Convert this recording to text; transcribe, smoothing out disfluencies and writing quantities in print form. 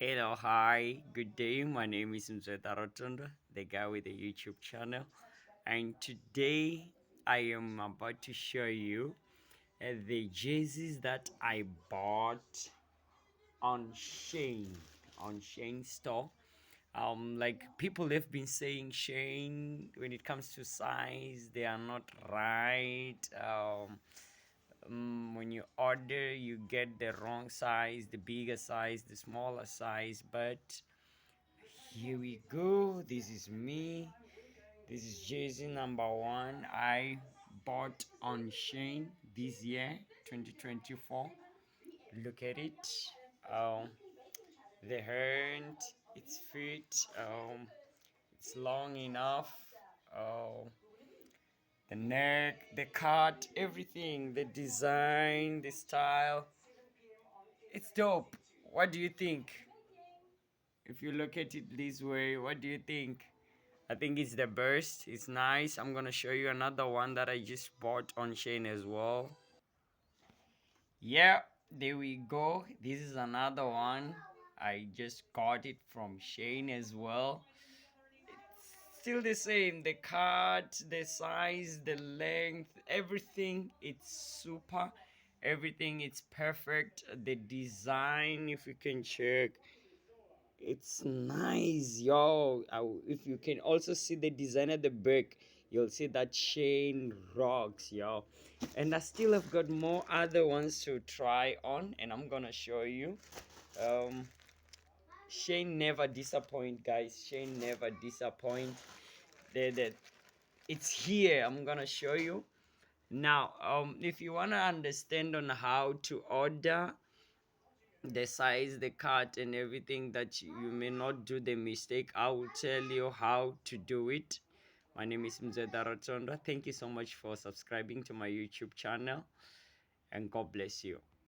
Hello, hi, good day. My name is Mzeta Rotunda, the guy with the YouTube channel, and today I am about to show you the jerseys that I bought on Shein store. Like people have been saying Shein when it comes to size, they are not right. When you order, you get the wrong size, the bigger size, the smaller size, but here we go. This is me. This is jersey number one. I bought on Shein this year, 2024. Look at it. Um, the hand, its feet. It's long enough. The neck, the cut, everything, the design, the style. It's dope. What do you think? If you look at it this way, what do you think? I think it's the burst. It's nice. I'm gonna show you another one that I just bought on Shein as well. Yeah, there we go. This is another one. I just got it from Shein as well. It's still the same. The cut, the size, the length, everything. It's super. Everything. It's perfect. The design, if you can check. It's nice, yo. If you can also see the design at the back, you'll see that Shein rocks, yo. And I still have got more other ones to try on, and I'm gonna show you. Um, Shein never disappoint, guys. Shein never disappoint. That it's here. I'm gonna show you now. If you wanna understand on how to order the size, the cut, and everything, that you may not do the mistake, I will tell you how to do it. My name is Mzeda Rotonda. Thank you so much for subscribing to my YouTube channel, and God bless you.